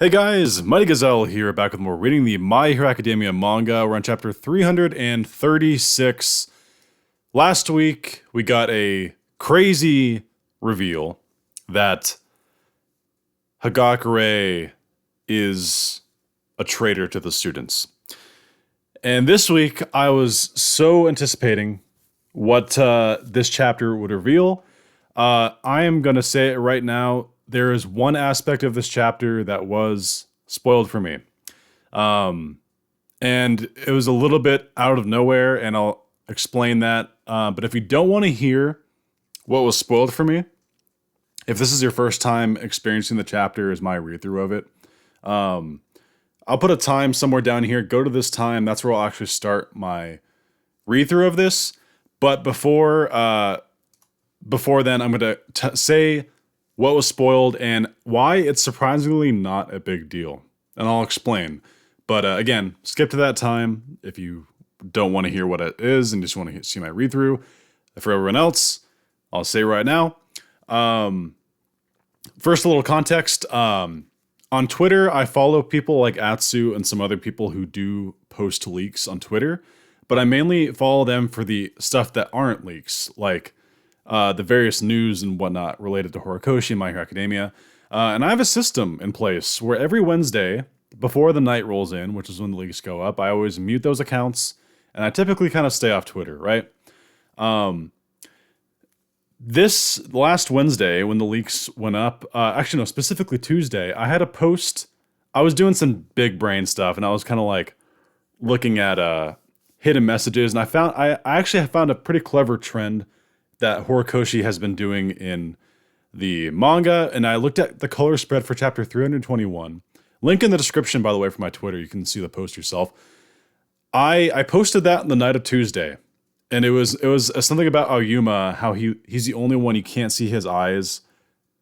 Hey guys, Mighty Gazelle here, back with more reading the My Hero Academia manga. We're on chapter 336. Last week, we got a crazy reveal that Hagakure is a traitor to the students. And this week, I was so anticipating what this chapter would reveal. I am going to say it right now. There is one aspect of this chapter that was spoiled for me. And it was a little bit out of nowhere, and I'll explain that. But if you don't want to hear what was spoiled for me, if this is your first time experiencing the chapter as my read-through of it, I'll put a time somewhere down here. Go to this time. That's where I'll actually start my read-through of this. But before then, I'm going to say what was spoiled and why it's surprisingly not a big deal. And I'll explain. But again, skip to that time if you don't want to hear what it is and just want to see my read-through. For everyone else, I'll say right now. First, a little context. On Twitter, I follow people like Atsu and some other people who do post leaks on Twitter. But I mainly follow them for the stuff that aren't leaks, like the various news and whatnot related to Horikoshi and My Hero Academia. And I have a system in place where every Wednesday, before the night rolls in, which is when the leaks go up, I always mute those accounts, and I typically kind of stay off Twitter, right? This last Wednesday, when the leaks went up, actually no, specifically Tuesday, I had a post. I was doing some big brain stuff, and I was kind of like looking at hidden messages, and I actually found a pretty clever trend that Horikoshi has been doing in the manga, and I looked at the color spread for chapter 321. Link in the description, by the way, for my Twitter. You can see the post yourself. I posted that on the night of Tuesday, and it was something about Aoyama, how he's the only one you can't see his eyes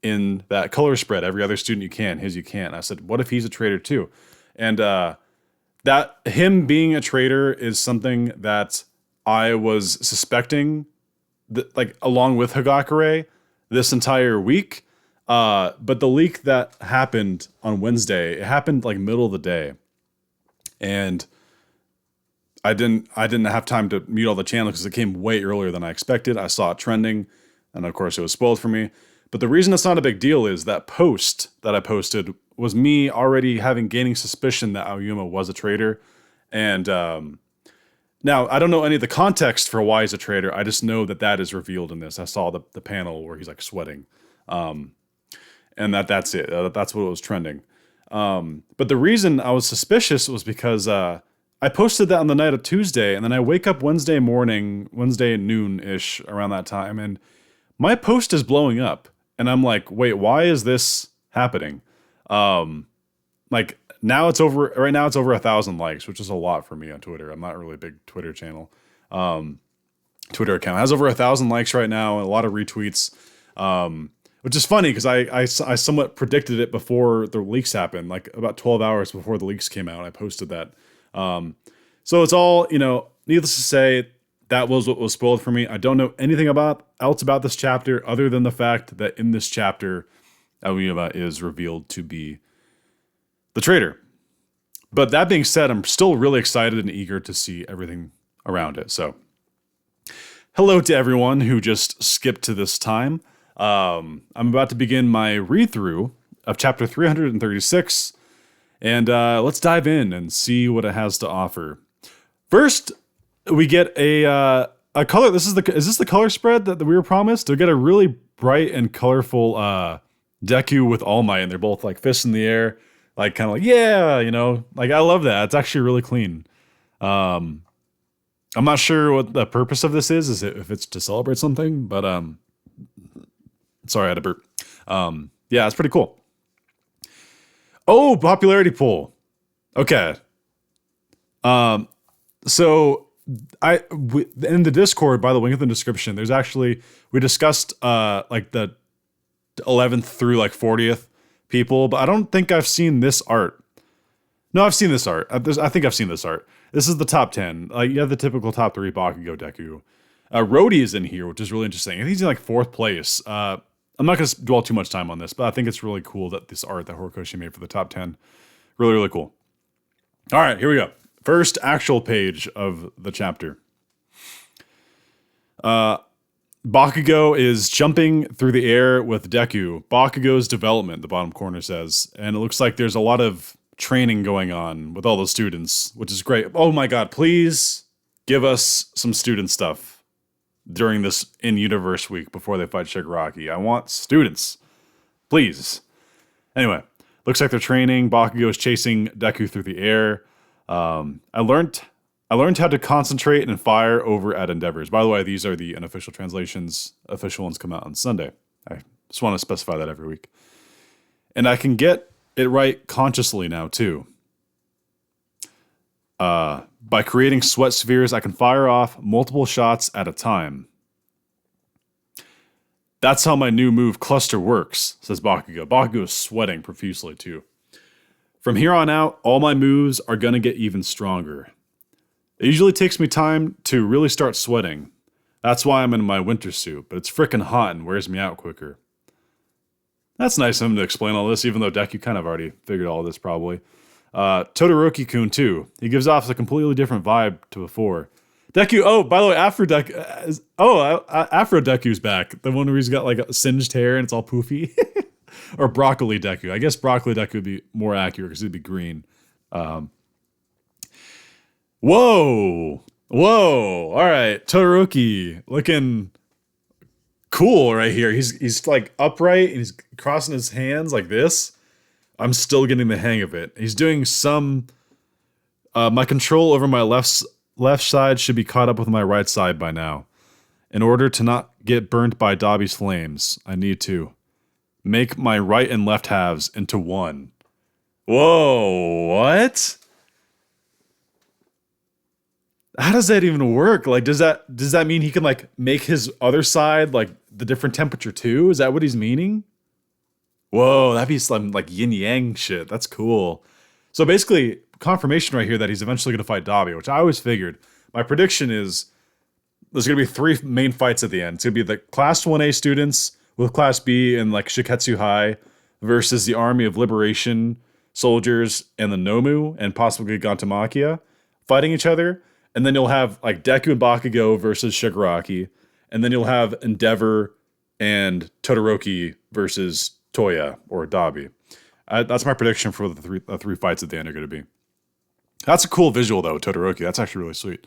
in that color spread. Every other student you can, his you can't. I said, what if he's a traitor too? And that him being a traitor is something that I was suspecting, like along with Hagakure this entire week. But the leak that happened on Wednesday, it happened like middle of the day. And I didn't have time to mute all the channels because it came way earlier than I expected. I saw it trending, and of course it was spoiled for me. But the reason it's not a big deal is that post that I posted was me already gaining suspicion that Aoyama was a traitor. And now, I don't know any of the context for why he's a traitor. I just know that is revealed in this. I saw the panel where he's like sweating. And that's it. That's what was trending. But the reason I was suspicious was because I posted that on the night of Tuesday, and then I wake up Wednesday morning, Wednesday noon-ish, around that time, and my post is blowing up. And I'm like, wait, why is this happening? Now it's over 1,000 likes, which is a lot for me on Twitter. I'm not really a big Twitter channel. Twitter account it has over 1,000 likes right now and a lot of retweets, which is funny because I somewhat predicted it before the leaks happened, like about 12 hours before the leaks came out. I posted that. So it's all, needless to say, that was what was spoiled for me. I don't know anything else about this chapter other than the fact that in this chapter, Aoyama is revealed to be the traitor. But that being said, I'm still really excited and eager to see everything around it. So, hello to everyone who just skipped to this time. I'm about to begin my read-through of chapter 336, and let's dive in and see what it has to offer. First, we get a color. Is this the color spread that we were promised? We get a really bright and colorful Deku with All Might, and they're both like fists in the air. Like, kind of like, yeah, like, I love that. It's actually really clean. I'm not sure what the purpose of this is if it's to celebrate something, but, sorry, I had to burp. Yeah, it's pretty cool. Oh, popularity poll. Okay. So, in the Discord, by the link in the description, there's actually, we discussed, like, the 11th through, like, 40th people, but I don't think I've seen this art. No, I've seen this art. I think I've seen this art. This is the top 10. You have the typical top 3 Bakugo Deku. Rhodey is in here, which is really interesting. I think he's in like 4th place. I'm not going to dwell too much time on this, but I think it's really cool that this art that Horikoshi made for the top 10, really, really cool. All right, here we go. First actual page of the chapter. Bakugo is jumping through the air with Deku. Bakugo's development, the bottom corner says. And it looks like there's a lot of training going on with all the students, which is great. Oh my god, please give us some student stuff during this in-universe week before they fight Shigaraki. I want students. Please. Anyway, looks like they're training. Bakugo is chasing Deku through the air. I learned how to concentrate and fire over at Endeavors. By the way, these are the unofficial translations. Official ones come out on Sunday. I just want to specify that every week. And I can get it right consciously now, too. By creating sweat spheres, I can fire off multiple shots at a time. That's how my new move, Cluster, works, says Bakugo. Bakugo is sweating profusely, too. From here on out, all my moves are going to get even stronger. It usually takes me time to really start sweating. That's why I'm in my winter suit, but it's frickin' hot and wears me out quicker. That's nice of him to explain all this, even though Deku kind of already figured all this probably. Todoroki-kun, too. He gives off a completely different vibe to before. Deku, oh, by the way, Afro Deku's back. The one where he's got like a singed hair and it's all poofy. Or Broccoli Deku. I guess Broccoli Deku would be more accurate because it'd be green. Whoa! All right, Todoroki looking cool right here. He's like upright and he's crossing his hands like this. I'm still getting the hang of it. He's doing some. My control over my left side should be caught up with my right side by now. In order to not get burnt by Dabi's flames, I need to make my right and left halves into one. Whoa, what? How does that even work? Like, does that mean he can like make his other side like the different temperature too? Is that what he's meaning? Whoa, that'd be some like yin yang shit. That's cool. So basically, confirmation right here that he's eventually going to fight Dabi, which I always figured. My prediction is there's going to be 3 main fights at the end. It's going to be the Class 1A students with Class B and like Shiketsu High versus the Army of Liberation soldiers and the Nomu and possibly Gantamachia fighting each other. And then you'll have like Deku and Bakugo versus Shigaraki. And then you'll have Endeavor and Todoroki versus Toya or Dabi. That's my prediction for the three fights at the end are going to be. That's a cool visual though, Todoroki. That's actually really sweet.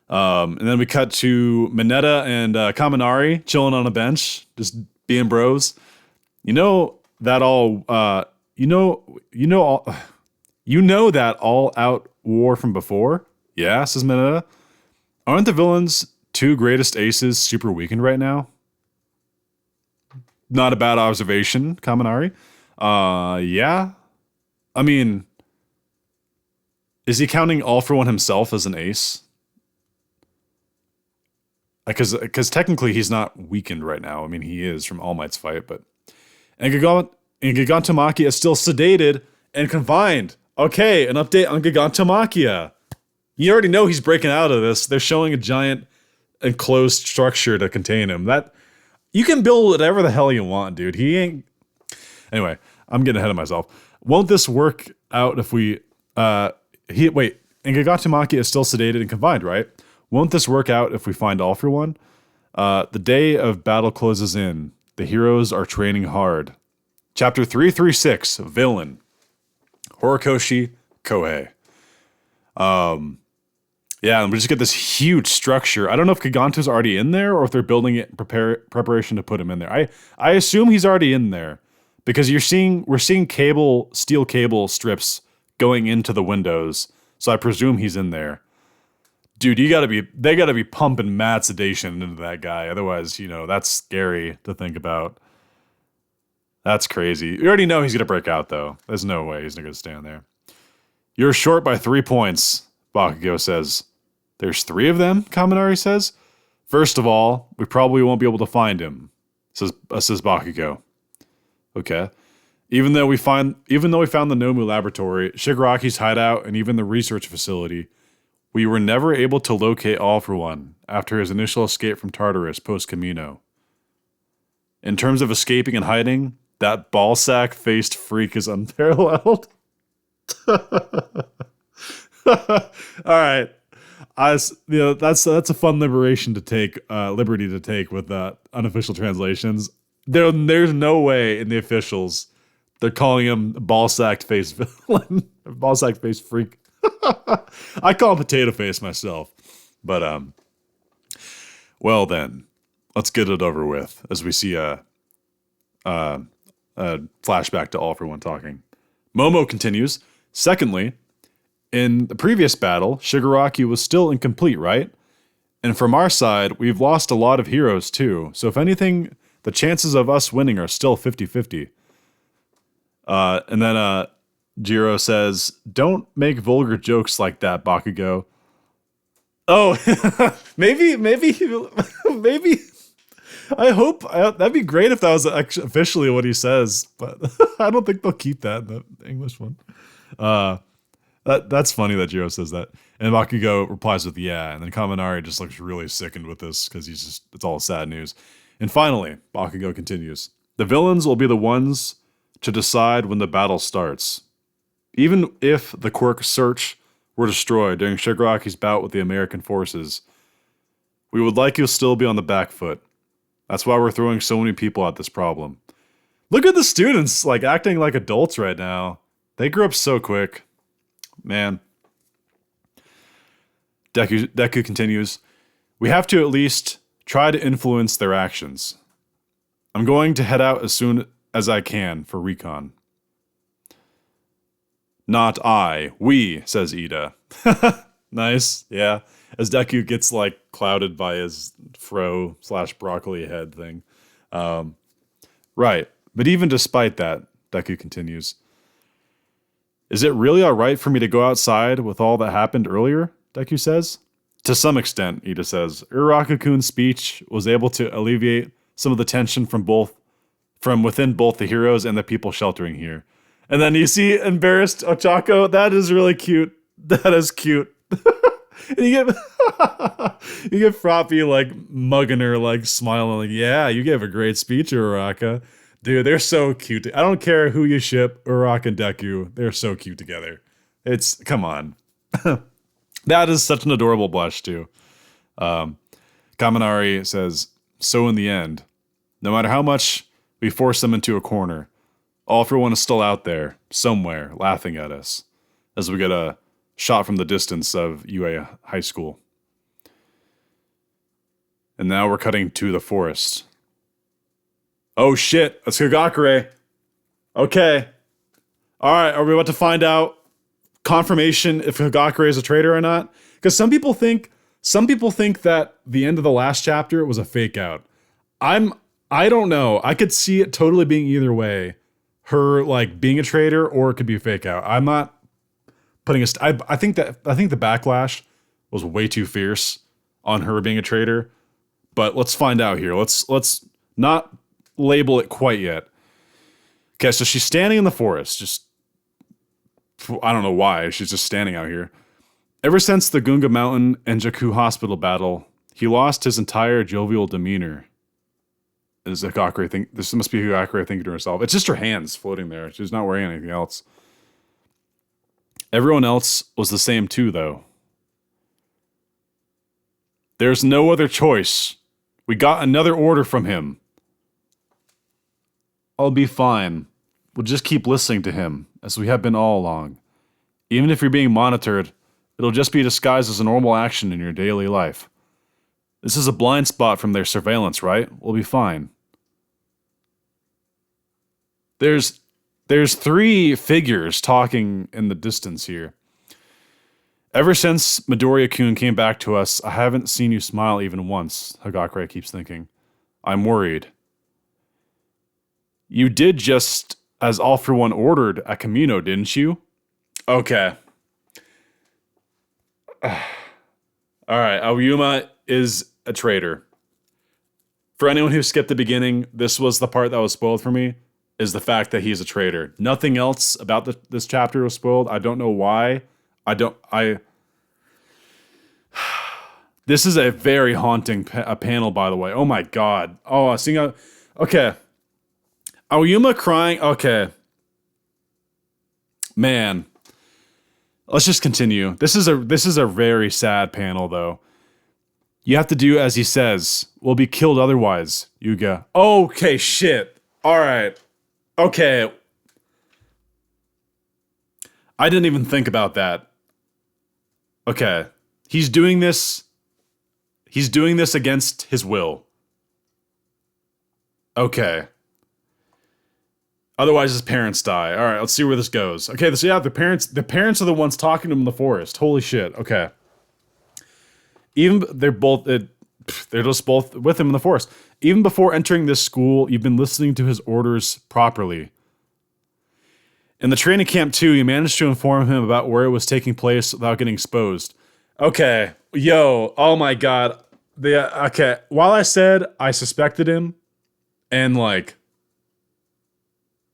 And then we cut to Mineta and Kaminari chilling on a bench, just being bros. You know that all out war from before? Yeah, says Mineta. Aren't the villains' 2 greatest aces super weakened right now? Not a bad observation, Kaminari. Yeah. I mean, is he counting All For One himself as an ace? Because technically he's not weakened right now. I mean, he is from All Might's fight, but... And Gigantomachia is still sedated and confined. Okay, an update on Gigantomachia. You already know he's breaking out of this. They're showing a giant enclosed structure to contain him. That you can build whatever the hell you want, dude. He ain't... Anyway, I'm getting ahead of myself. Won't this work out if we... And Gigantomachia is still sedated and confined, right? Won't this work out if we find All For One? The day of battle closes in. The heroes are training hard. Chapter 336, Villain. Horikoshi Kohei. Yeah, and we just get this huge structure. I don't know if Giganto's already in there or if they're building it in preparation to put him in there. I assume he's already in there because we're seeing steel cable strips going into the windows. So I presume he's in there. Dude, they gotta be pumping mad sedation into that guy. Otherwise, that's scary to think about. That's crazy. You already know he's gonna break out though. There's no way he's not gonna stand there. You're short by 3 points, Bakugo says. There's 3 of them, Kaminari says. First of all, we probably won't be able to find him, says Bakugo. Okay. Even though we found the Nomu laboratory, Shigaraki's hideout, and even the research facility, we were never able to locate All For One after his initial escape from Tartarus post-Camino. In terms of escaping and hiding, that ballsack-faced freak is unparalleled. All right. That's a fun liberty to take with unofficial translations. There's no way in the officials they're calling him ballsack face villain, ballsack face freak. I call him potato face myself, but well then, let's get it over with as we see a flashback to All for One talking. Momo continues. Secondly, in the previous battle, Shigaraki was still incomplete, right? And from our side, we've lost a lot of heroes too. So if anything, the chances of us winning are still 50-50. And then Jiro says, "Don't make vulgar jokes like that, Bakugo." Oh, maybe. I hope that'd be great if that was officially what he says, but I don't think they'll keep that in the English one. That's funny that Jiro says that, and Bakugo replies with "yeah," and then Kaminari just looks really sickened with this because it's all sad news. And finally, Bakugo continues: "The villains will be the ones to decide when the battle starts. Even if the quirk Search were destroyed during Shigaraki's bout with the American forces, we would like you to still be on the back foot. That's why we're throwing so many people at this problem." Look at the students acting like adults right now. They grew up so quick. Man. Deku continues, "We have to at least try to influence their actions. I'm going to head out as soon as I can for recon." "Not I, we," says Ida. Nice, yeah. As Deku gets clouded by his fro/broccoli head thing. Right, but even despite that, Deku continues, "Is it really alright for me to go outside with all that happened earlier?" Deku says. "To some extent," Ida says. "Uraraku-kun's speech was able to alleviate some of the tension from within both the heroes and the people sheltering here." And then you see embarrassed Ochako. That is really cute. That is cute. And you get Froppy mugging her, smiling, "Yeah, you gave a great speech, Uraraka." Dude, they're so cute. I don't care who you ship, Uraraka and Deku. They're so cute together. Come on. That is such an adorable blush, too. Kaminari says, "So in the end, no matter how much we force them into a corner, All for One is still out there, somewhere, laughing at us," as we get a shot from the distance of UA High School. And now we're cutting to the forest. Oh shit, that's Higakure. Okay. Alright, are we about to find out confirmation if Higakure is a traitor or not? Because some people think that the end of the last chapter was a fake out. I don't know. I could see it totally being either way. Her being a traitor, or it could be a fake out. I'm not putting I think the backlash was way too fierce on her being a traitor. But let's find out here. Let's not label it quite yet. Okay, so she's standing in the forest. Just I don't know why. She's just standing out here. "Ever since the Gunga Mountain and Jakku Hospital battle, he lost his entire jovial demeanor." This must be Higakure thinking to herself. It's just her hands floating there. She's not wearing anything else. "Everyone else was the same too, though. There's no other choice. We got another order from him. I'll be fine. We'll just keep listening to him, as we have been all along. Even if you're being monitored, it'll just be disguised as a normal action in your daily life. This is a blind spot from their surveillance, right? We'll be fine." There's 3 figures talking in the distance here. "Ever since Midoriya-kun came back to us, I haven't seen you smile even once," Higakure keeps thinking. "I'm worried. You did just as All for One ordered at Kamino, didn't you?" Okay. Alright, Aoyama is a traitor. For anyone who skipped the beginning, this was the part that was spoiled for me, is the fact that he's a traitor. Nothing else about this chapter was spoiled. I don't know why. This is a very haunting panel, by the way. Oh my god. Oh, seeing Okay. Aoyama crying. Okay. Man. Let's just continue. This is a very sad panel though. You have to do as he says. We'll be killed otherwise, Yuga. Okay, shit. All right. Okay. I didn't even think about that. Okay. He's doing this against his will. Okay. Otherwise his parents die. All right, let's see where this goes. Okay, so yeah, the parents are the ones talking to him in the forest. Holy shit. Okay. Even they're just both with him in the forest. Even before entering this school, you've been listening to his orders properly. In the training camp too, you managed to inform him about where it was taking place without getting exposed. Okay. Yo, oh my god. Okay. While I said I suspected him, and like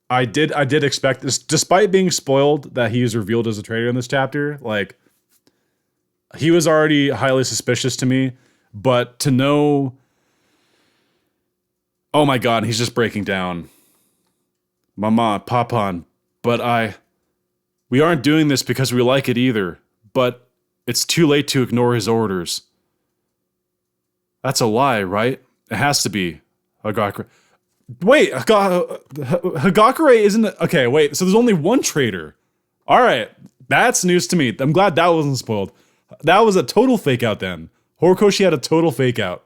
I did expect this, despite being spoiled that he is revealed as a traitor in this chapter. Like, he was already highly suspicious to me, but to know, oh my god, he's just breaking down. Mama, Papan, we aren't doing this because we like it either, but it's too late to ignore his orders. That's a lie, right? It has to be. Wait, Hagakure isn't... Okay, wait, so there's only one traitor. Alright, that's news to me. I'm glad that wasn't spoiled. That was a total fake out then. Horikoshi had a total fake out.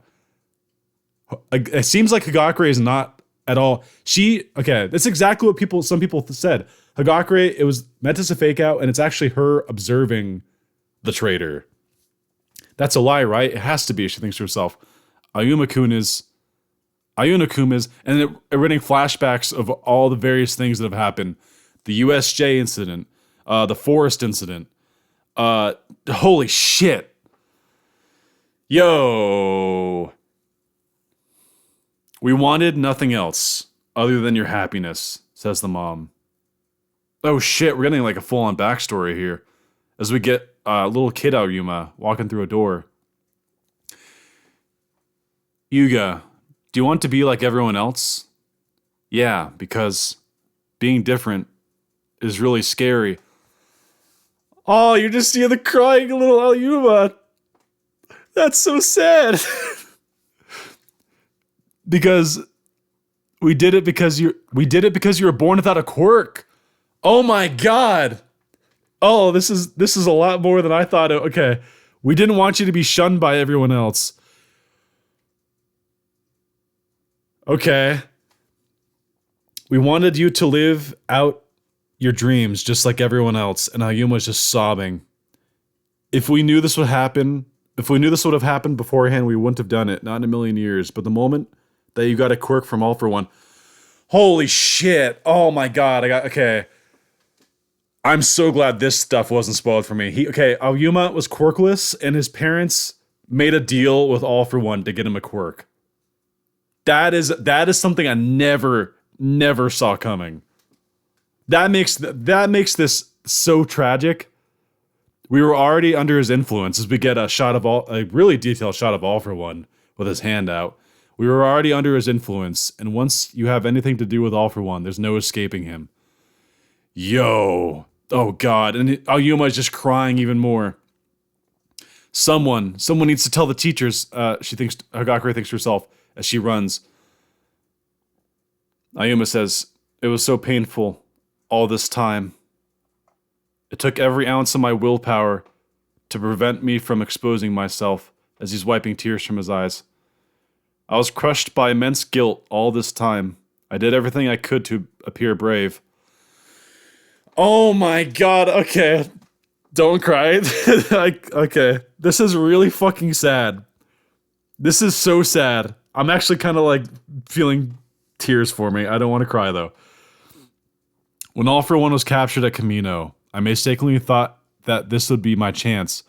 It seems like Hagakure is not at all... Okay, that's exactly what some people said. Hagakure, it was meant as a fake out, and it's actually her observing the traitor. That's a lie, right? It has to be, she thinks to herself. Ayumakun is, and it running flashbacks of all the various things that have happened. The USJ incident, the forest incident. Holy shit. Yo. We wanted nothing else other than your happiness, says the mom. Oh shit, we're getting like a full-on backstory here. As we get little kid Aoyama walking through a door. Yuga, do you want to be like everyone else? Yeah, because being different is really scary. Oh, you're just seeing the crying little Aoyama. That's so sad. Because we did it because you were born without a quirk. Oh my god. Oh, this is a lot more than I thought. Okay. We didn't want you to be shunned by everyone else. Okay. We wanted you to live out your dreams just like everyone else. And Aoyama was just sobbing. If we knew this would have happened beforehand, we wouldn't have done it. Not in a million years. But the moment that you got a quirk from All for One. Holy shit. Oh my god. Okay. I'm so glad this stuff wasn't spoiled for me. Aoyama was quirkless, and his parents made a deal with All for One to get him a quirk. That is something I never saw coming. That makes this so tragic. We were already under his influence as we get a really detailed shot of All for One with his hand out. We were already under his influence, and once you have anything to do with All for One, there's no escaping him. Yo. Oh god, and Aoyama is just crying even more. Someone needs to tell the teachers, Hagakure thinks to herself as she runs. Aoyama says, it was so painful all this time. It took every ounce of my willpower to prevent me from exposing myself, as he's wiping tears from his eyes. I was crushed by immense guilt all this time. I did everything I could to appear brave. Oh my god, okay. Don't cry. Okay. This is really fucking sad. This is so sad. I'm actually kind of like feeling tears for me. I don't want to cry though. When All for One was captured at Camino, I mistakenly thought that this would be my chance.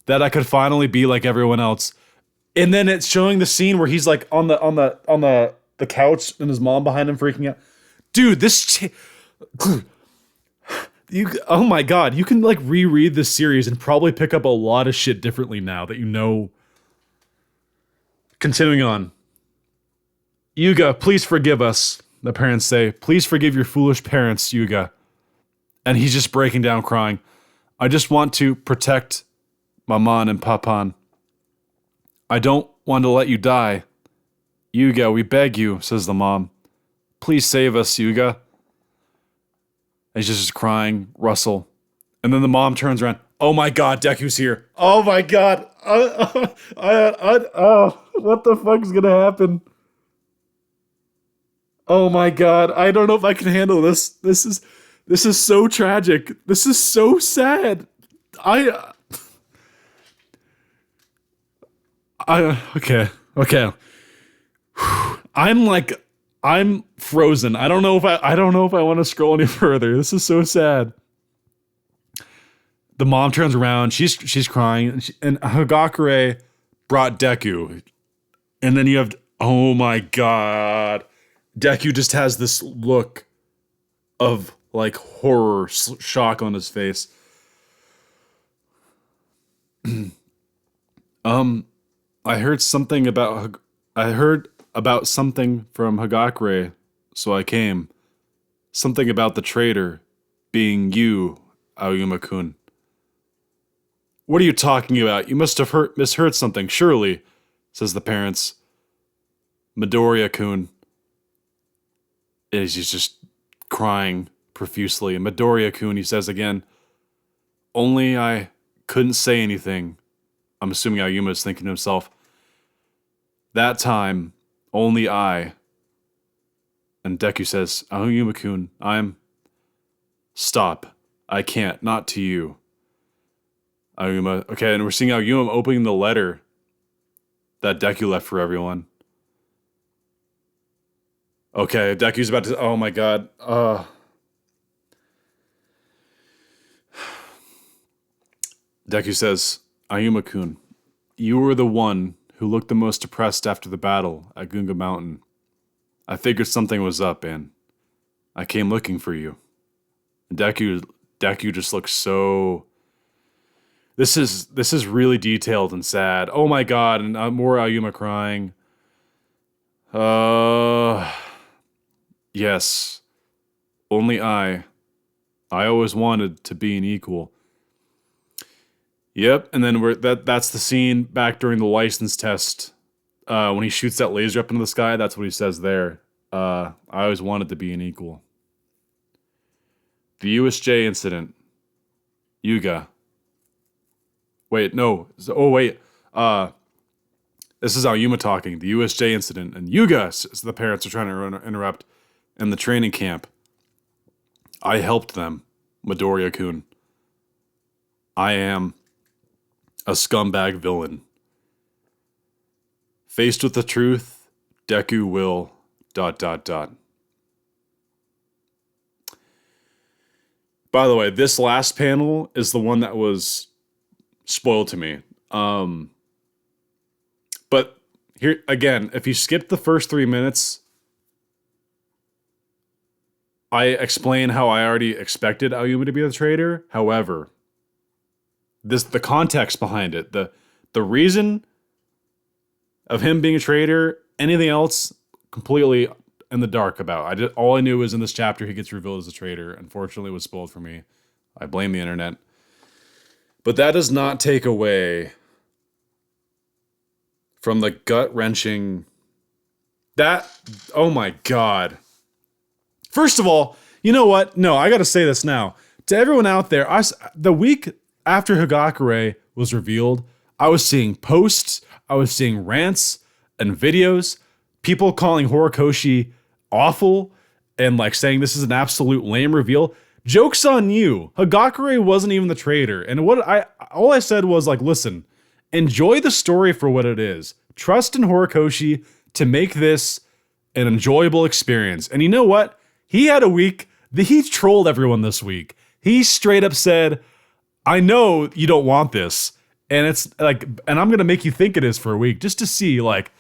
That I could finally be like everyone else. And then it's showing the scene where he's like on the couch and his mom behind him freaking out. Dude, oh my god, you can like reread this series and probably pick up a lot of shit differently now that you know. Continuing on. Yuga, please forgive us. The parents say, please forgive your foolish parents, Yuga. And he's just breaking down crying. I just want to protect Maman and Papan. I don't want to let you die. Yuga, we beg you, says the mom. Please save us, Yuga. And he's just crying, Russell. And then the mom turns around. Oh my God, Deku's here. Oh my God. What the fuck is gonna happen? Oh my God. I don't know if I can handle this. This is so tragic. This is so sad. Okay. I'm frozen. I don't know if I want to scroll any further. This is so sad. The mom turns around. She's crying, and Hagakure brought Deku, and then you have, oh my God, Deku just has this look of like horror, shock on his face. I heard about something from Hagakure, so I came. Something about the traitor being you, Aoyama-kun. What are you talking about? You must have misheard something, surely, says the parents. Midoriya-kun. He's just crying profusely. And Midoriya-kun, he says again, only I couldn't say anything. I'm assuming Aoyama is thinking to himself, that time, only I. And Deku says, Aoyama-kun, Stop. I can't, not to you. Aoyama, okay, and we're seeing Aoyama opening the letter that Deku left for everyone. Okay, Deku's about to, oh my God. Deku says, Aoyama-kun, you were the one who looked the most depressed after the battle at Gunga Mountain. I figured something was up, and I came looking for you. And Deku just looks so... This is really detailed and sad. Oh my God, and more Aoyama crying. Yes. Only I always wanted to be an equal. Yep, and then that's the scene back during the license test. When he shoots that laser up into the sky, that's what he says there. I always wanted to be an equal. The USJ incident. Yuga. Wait, no. Oh, wait. This is Aoyama talking. The USJ incident. And Yuga, as the parents are trying to interrupt, in the training camp. I helped them, Midoriya-kun. I am a scumbag villain. Faced with the truth, Deku will... ... By the way, this last panel is the one that was spoiled to me. But here, again, if you skip the first 3 minutes, I explain how I already expected Aoyama to be the traitor. However, the context behind it, the reason of him being a traitor, anything else, completely in the dark about. All I knew was in this chapter he gets revealed as a traitor. Unfortunately, it was spoiled for me. I blame the internet. But that does not take away from the gut-wrenching... Oh my God. First of all, you know what? No, I gotta say this now. To everyone out there, the week after Hagakure was revealed, I was seeing posts, I was seeing rants and videos, people calling Horikoshi awful and like saying this is an absolute lame reveal. Joke's on you. Hagakure wasn't even the traitor. And all I said was like, listen, enjoy the story for what it is. Trust in Horikoshi to make this an enjoyable experience. And you know what? He had a week that he trolled everyone this week. He straight up said, I know you don't want this. And it's like, and I'm going to make you think it is for a week just to see like,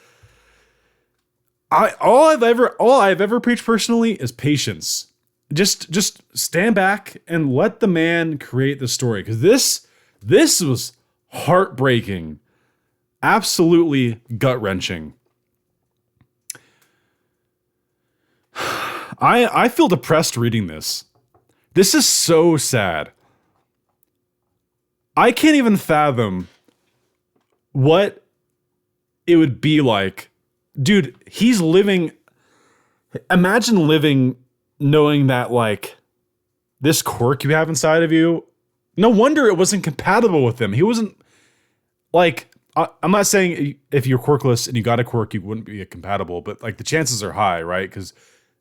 all I've ever preached personally is patience. Just stand back and let the man create the story. Because this was heartbreaking. Absolutely gut-wrenching. I feel depressed reading this. This is so sad. I can't even fathom what it would be like. Dude, he's living. Imagine living knowing that, like, this quirk you have inside of you. No wonder it wasn't compatible with him. He wasn't, like, I'm not saying if you're quirkless and you got a quirk, you wouldn't be compatible, but, like, the chances are high, right? Because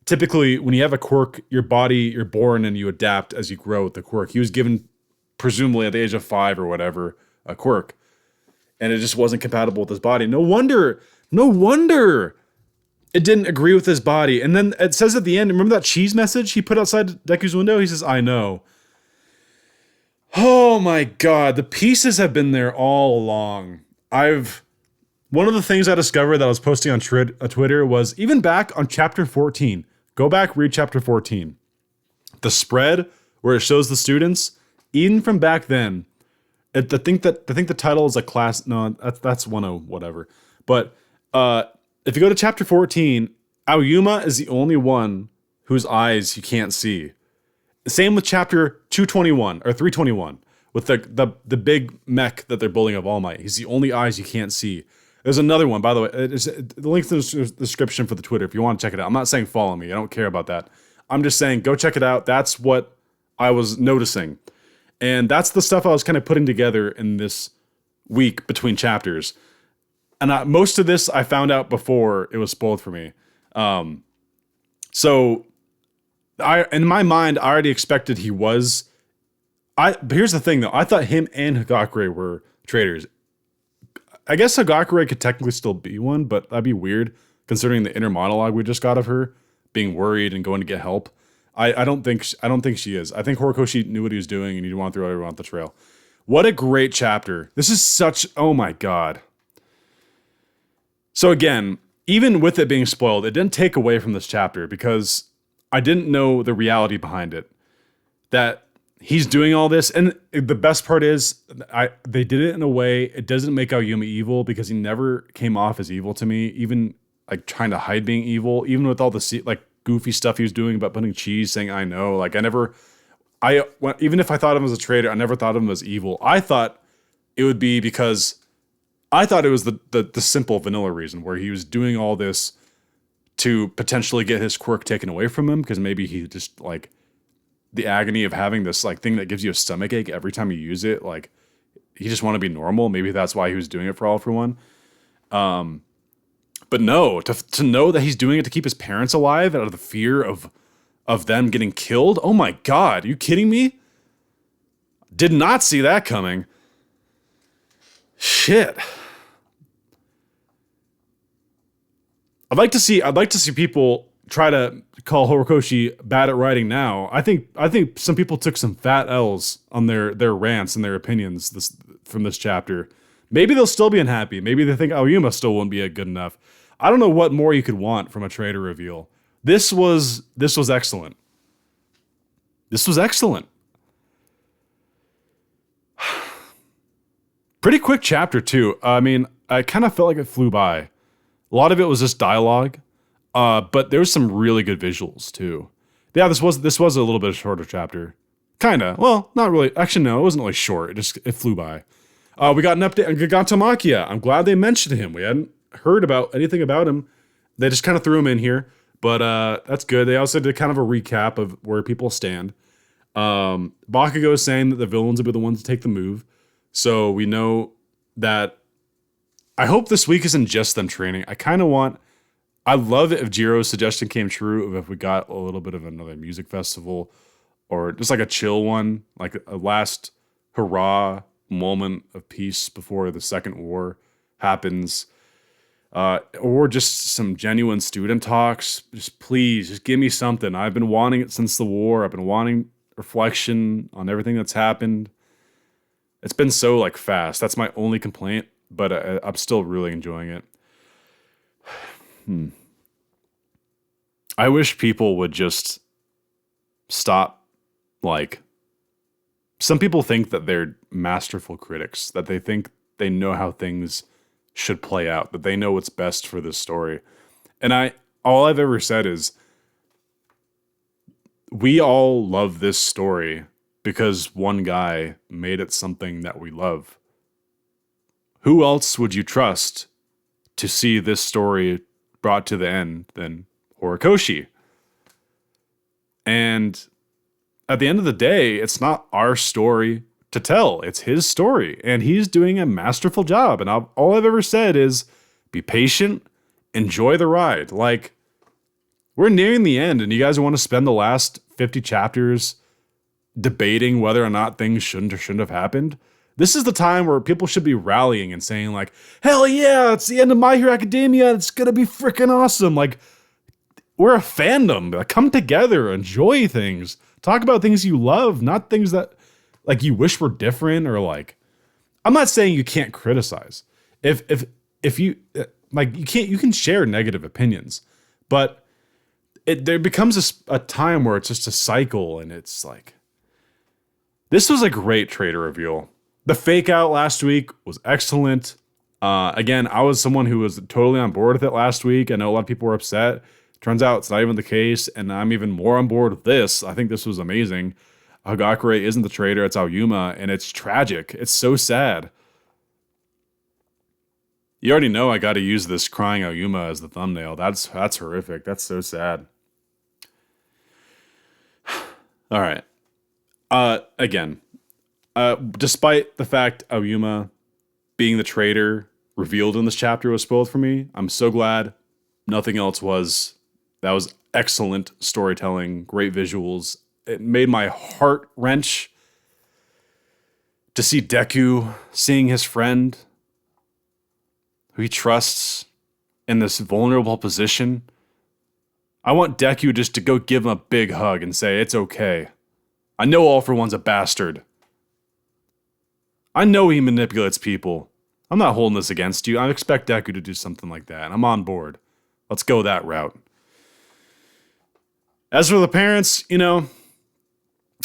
typically when you have a quirk, your body, you're born and you adapt as you grow with the quirk. He was given, presumably at the age of 5 or whatever, a quirk. And it just wasn't compatible with his body. No wonder it didn't agree with his body. And then it says at the end, remember that cheese message he put outside Deku's window? He says, I know. Oh my God, the pieces have been there all along. One of the things I discovered that I was posting on Twitter was even back on chapter 14. Go back, read chapter 14. The spread where it shows the students, even from back then, I think the title is a class. No, that's 10 whatever. But if you go to chapter 14, Aoyama is the only one whose eyes you can't see. Same with chapter 221 or 321 with the big mech that they're building of All Might. He's the only eyes you can't see. There's another one, by the way. The link's in the description for the Twitter if you want to check it out. I'm not saying follow me. I don't care about that. I'm just saying go check it out. That's what I was noticing. And that's the stuff I was kind of putting together in this week between chapters. And most of this I found out before it was spoiled for me. So in my mind, I already expected he was. But here's the thing, though. I thought him and Hagakure were traitors. I guess Hagakure could technically still be one, but that'd be weird considering the inner monologue we just got of her being worried and going to get help. I don't think she is. I think Horikoshi knew what he was doing and he didn't want to throw everyone off the trail. What a great chapter. This is such, oh my God. So again, even with it being spoiled, it didn't take away from this chapter because I didn't know the reality behind it. That he's doing all this, and the best part is they did it in a way it doesn't make Aoyama evil because he never came off as evil to me, even like trying to hide being evil, even with all the like goofy stuff he was doing about putting cheese, saying I know. Like even if I thought of him as a traitor, I never thought of him as evil. I thought it would be because I thought it was the simple vanilla reason where he was doing all this to potentially get his quirk taken away from him because maybe he just like the agony of having this like thing that gives you a stomach ache every time you use it. Like he just want to be normal. Maybe that's why he was doing it for All for One. But no, to know that he's doing it to keep his parents alive out of the fear of them getting killed. Oh my God, are you kidding me? Did not see that coming. Shit. I'd like to see people try to call Horikoshi bad at writing now. I think some people took some fat L's on their rants and their opinions from this chapter. Maybe they'll still be unhappy. Maybe they think Aoyama still won't be good enough. I don't know what more you could want from a traitor reveal. This was excellent. This was excellent. Pretty quick chapter too. I mean, I kind of felt like it flew by. A lot of it was just dialogue, but there was some really good visuals too. Yeah, this was a little bit shorter chapter. Kinda. Well, not really. Actually, no, it wasn't really short. It flew by. We got an update on Gigantamakia. I'm glad they mentioned him. We hadn't heard about anything about him. They just kind of threw him in here, but that's good. They also did kind of a recap of where people stand. Bakugo is saying that the villains will be the ones to take the move. So we know that. I hope this week isn't just them training. I love it if Jiro's suggestion came true of if we got a little bit of another music festival or just like a chill one, like a last hurrah moment of peace before the second war happens. Or just some genuine student talks. Just please, just give me something. I've been wanting it since the war. I've been wanting reflection on everything that's happened. It's been so like fast. That's my only complaint, but I'm still really enjoying it. I wish people would just stop. Like, some people think that they're masterful critics, that they think they know how things should play out, that they know what's best for this story. And all I've ever said is, we all love this story because one guy made it something that we love. Who else would you trust to see this story brought to the end than Horikoshi? And at the end of the day, it's not our story to tell. It's his story. And he's doing a masterful job. And all I've ever said is be patient, enjoy the ride. Like, we're nearing the end, and you guys want to spend the last 50 chapters debating whether or not things shouldn't or shouldn't have happened. This is the time where people should be rallying and saying, like, hell yeah, it's the end of My Hero Academia. It's going to be freaking awesome. Like, we're a fandom. Like, come together, enjoy things. Talk about things you love, not things that, like, you wish were different, or, like, I'm not saying you can't criticize. If you, like, you can share negative opinions, but there becomes a time where it's just a cycle, and it's like, this was a great traitor reveal. The fake out last week was excellent. Again, I was someone who was totally on board with it last week. I know a lot of people were upset. Turns out it's not even the case, and I'm even more on board with this. I think this was amazing. Hagakure isn't the traitor, it's Aoyama, and it's tragic. It's so sad. You already know I got to use this crying Aoyama as the thumbnail. That's horrific. That's so sad. All right. Again, despite the fact Aoyama being the traitor revealed in this chapter was spoiled for me, I'm so glad nothing else was. That was excellent storytelling, great visuals. It made my heart wrench to see Deku seeing his friend who he trusts in this vulnerable position. I want Deku just to go give him a big hug and say, it's okay. I know All For One's a bastard. I know he manipulates people. I'm not holding this against you. I expect Deku to do something like that. I'm on board. Let's go that route. As for the parents, I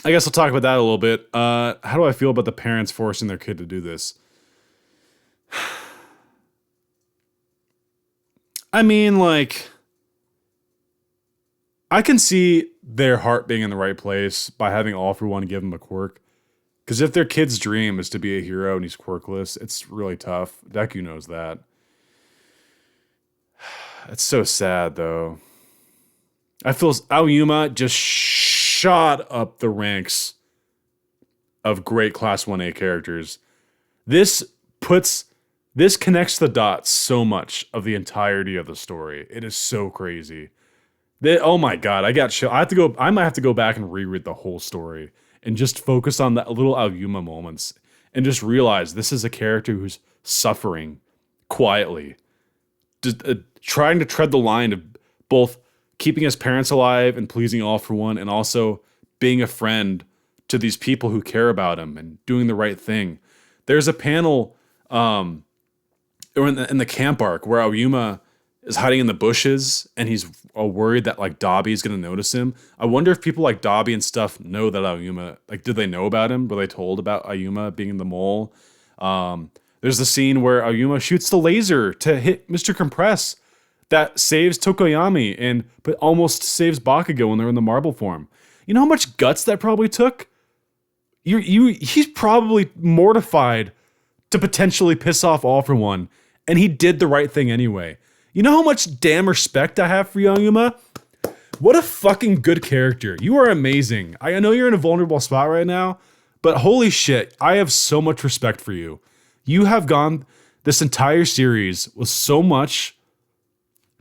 guess I'll talk about that a little bit. How do I feel about the parents forcing their kid to do this? I mean, like, I can see their heart being in the right place by having All For One give them a quirk. Because if their kid's dream is to be a hero and he's quirkless, it's really tough. Deku knows that. It's so sad, though. I feel Aoyama just shot up the ranks of great Class 1A characters. This connects the dots so much of the entirety of the story. It is so crazy. Oh my god, I got chill. I might have to go back and reread the whole story and just focus on the little Aoyama moments and just realize this is a character who's suffering quietly, trying to tread the line of both keeping his parents alive and pleasing All For One, and also being a friend to these people who care about him and doing the right thing. There's a panel in the camp arc where Aoyama is hiding in the bushes and he's worried that like Dabi's gonna notice him. I wonder if people like Dabi and stuff know that Aoyama, like, did they know about him? Were they told about Aoyama being the mole? There's the scene where Aoyama shoots the laser to hit Mr. Compress that saves Tokoyami but almost saves Bakugo when they're in the marble form. You know how much guts that probably took? He's probably mortified to potentially piss off All For One, and he did the right thing anyway. You know how much damn respect I have for Aoyama? What a fucking good character. You are amazing. I know you're in a vulnerable spot right now, but holy shit, I have so much respect for you. You have gone this entire series with so much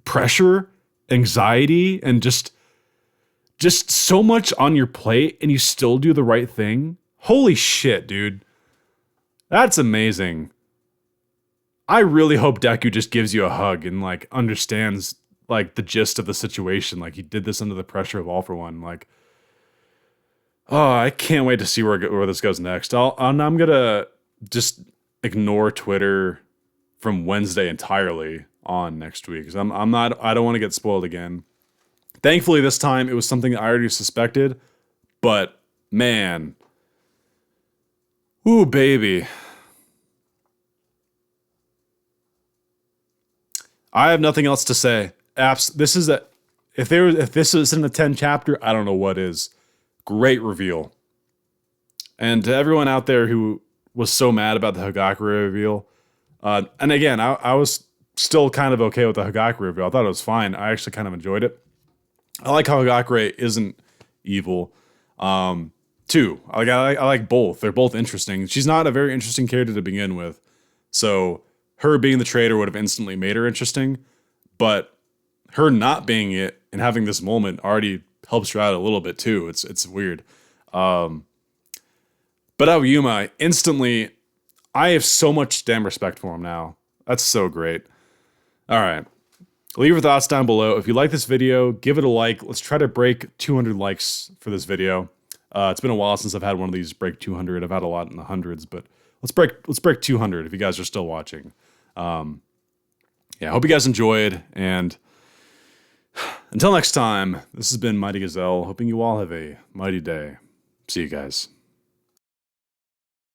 pressure, anxiety, and just so much on your plate, and you still do the right thing. Holy shit, dude. That's amazing. I really hope Deku just gives you a hug and like understands like the gist of the situation. Like, he did this under the pressure of All For One. Like, oh, I can't wait to see where this goes next. I'm gonna just ignore Twitter from Wednesday entirely on next week because I don't want to get spoiled again. Thankfully, this time it was something I already suspected, but man, ooh, baby. I have nothing else to say. If this isn't a 10 chapter, I don't know what is. great reveal. And to everyone out there who was so mad about the Hagakure reveal, and again, I was still kind of okay with the Hagakure reveal. I thought it was fine. I actually kind of enjoyed it. I like how Hagakure isn't evil. Too. I like both. They're both interesting. She's not a very interesting character to begin with. So her being the traitor would have instantly made her interesting. But her not being it and having this moment already helps her out a little bit too. It's weird. But Aoyama, instantly, I have so much damn respect for him now. That's so great. All right. Leave your thoughts down below. If you like this video, give it a like. Let's try to break 200 likes for this video. It's been a while since I've had one of these break 200. I've had a lot in the hundreds, but let's break 200 if you guys are still watching. Yeah, I hope you guys enjoyed, and until next time, this has been Mighty Gazelle, hoping you all have a mighty day. See you guys.